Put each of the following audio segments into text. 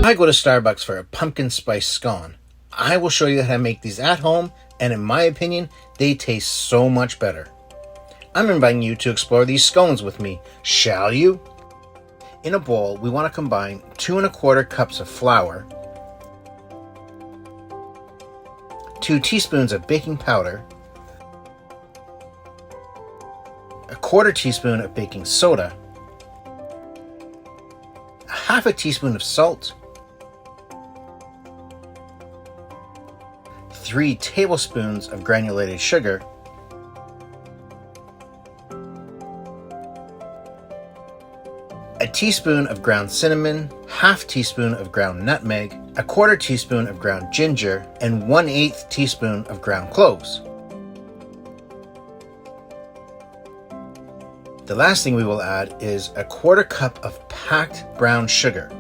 I go to Starbucks for a pumpkin spice scone. I will show you how to make these at home, and in my opinion, they taste so much better. I'm inviting you to explore these scones with me, shall you? In a bowl, we want to combine 2 1/4 cups of flour, 2 teaspoons of baking powder, 1/4 teaspoon of baking soda, 1/2 teaspoon of salt, 3 tablespoons of granulated sugar, a teaspoon of ground cinnamon, 1/2 teaspoon of ground nutmeg, 1/4 teaspoon of ground ginger, and 1/8 teaspoon of ground cloves. The last thing we will add is 1/4 cup of packed brown sugar.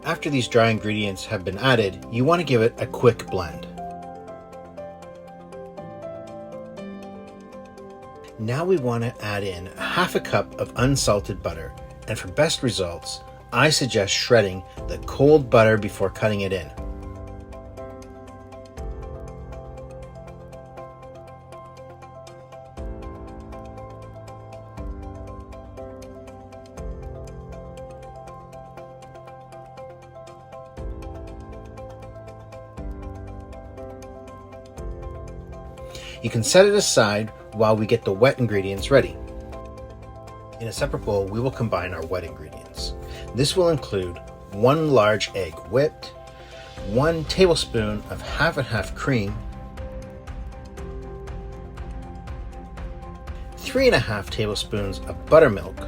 After these dry ingredients have been added, you want to give it a quick blend. Now we want to add in 1/2 cup of unsalted butter, and for best results, I suggest shredding the cold butter before cutting it in. You can set it aside while we get the wet ingredients ready. In a separate bowl, we will combine our wet ingredients. This will include 1 large egg whipped, 1 tablespoon of 1/2 and 1/2 cream, 3 1/2 tablespoons of buttermilk,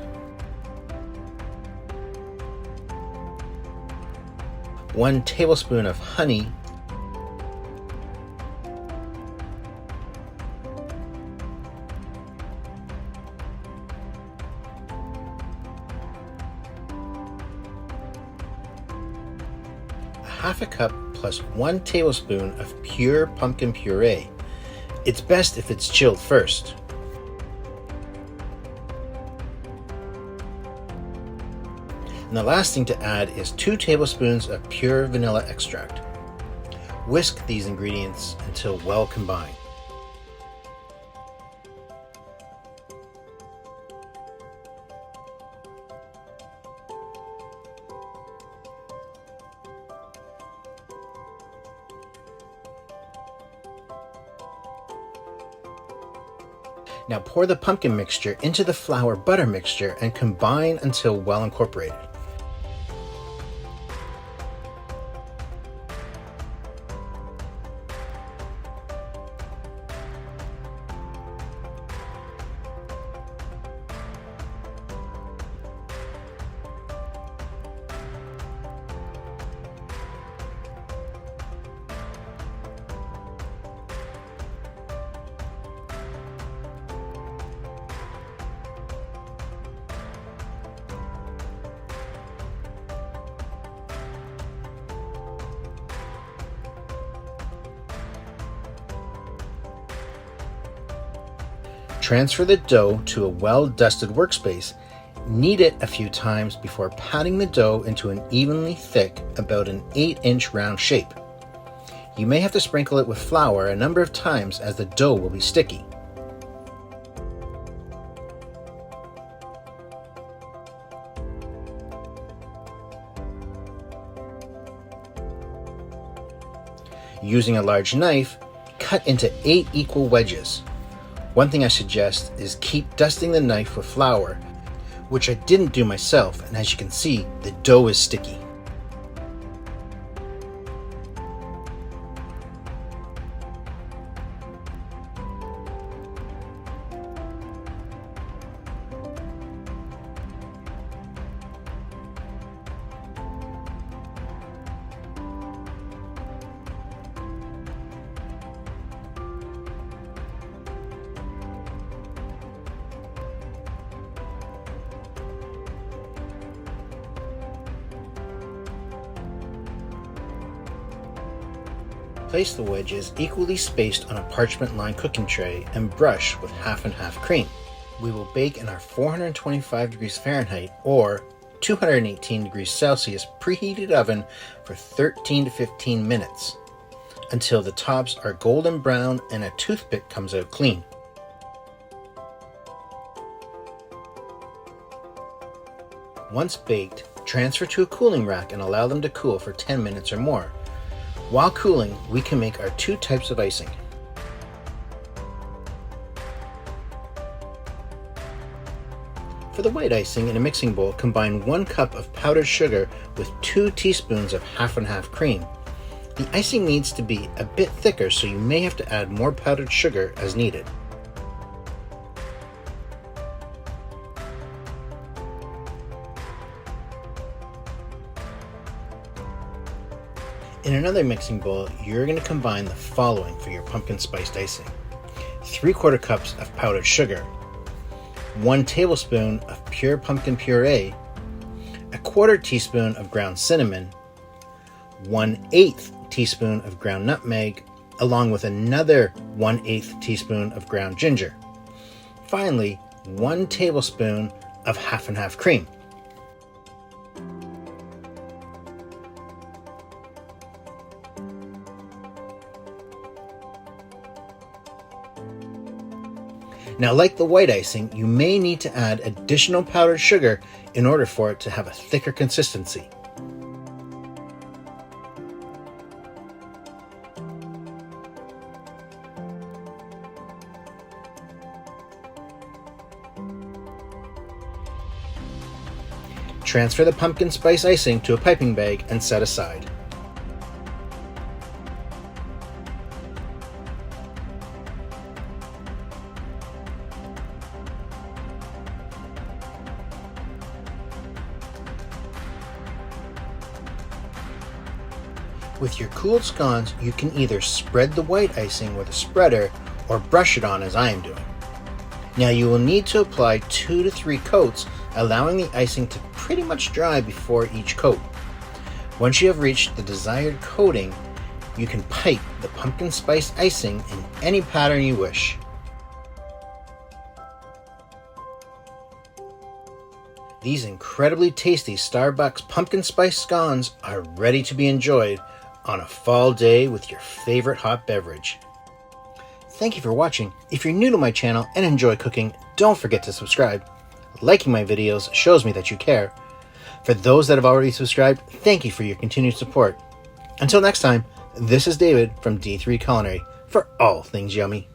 1 tablespoon of honey, 1/2 cup plus 1 tablespoon of pure pumpkin puree. It's best if it's chilled first. And the last thing to add is 2 tablespoons of pure vanilla extract. Whisk these ingredients until well combined. Now pour the pumpkin mixture into the flour butter mixture and combine until well incorporated. Transfer the dough to a well-dusted workspace. Knead it a few times before patting the dough into an evenly thick, about an 8-inch round shape. You may have to sprinkle it with flour a number of times as the dough will be sticky. Using a large knife, cut into 8 equal wedges. One thing I suggest is keep dusting the knife with flour, which I didn't do myself, and as you can see, the dough is sticky. Place the wedges equally spaced on a parchment-lined cooking tray and brush with 1/2 and 1/2 cream. We will bake in our 425 degrees Fahrenheit or 218 degrees Celsius preheated oven for 13 to 15 minutes until the tops are golden brown and a toothpick comes out clean. Once baked, transfer to a cooling rack and allow them to cool for 10 minutes or more. While cooling, we can make our two types of icing. For the white icing, in a mixing bowl, combine 1 cup of powdered sugar with 2 teaspoons of half and half cream. The icing needs to be a bit thicker, so you may have to add more powdered sugar as needed. In another mixing bowl, you're going to combine the following for your pumpkin spiced icing: 3/4 cups of powdered sugar, 1 tablespoon of pure pumpkin puree, 1/4 teaspoon of ground cinnamon, 1/8 teaspoon of ground nutmeg, along with another 1/8 teaspoon of ground ginger. Finally, 1 tablespoon of half and half cream. Now, like the white icing, you may need to add additional powdered sugar in order for it to have a thicker consistency. Transfer the pumpkin spice icing to a piping bag and set aside. With your cooled scones, you can either spread the white icing with a spreader or brush it on as I am doing. Now you will need to apply 2 to 3 coats, allowing the icing to pretty much dry before each coat. Once you have reached the desired coating, you can pipe the pumpkin spice icing in any pattern you wish. These incredibly tasty Starbucks pumpkin spice scones are ready to be enjoyed on a fall day with your favorite hot beverage. Thank you for watching. If you're new to my channel and enjoy cooking, don't forget to subscribe. Liking my videos shows me that you care. For those that have already subscribed, thank you for your continued support. Until next time, this is David from D3 Culinary for all things yummy.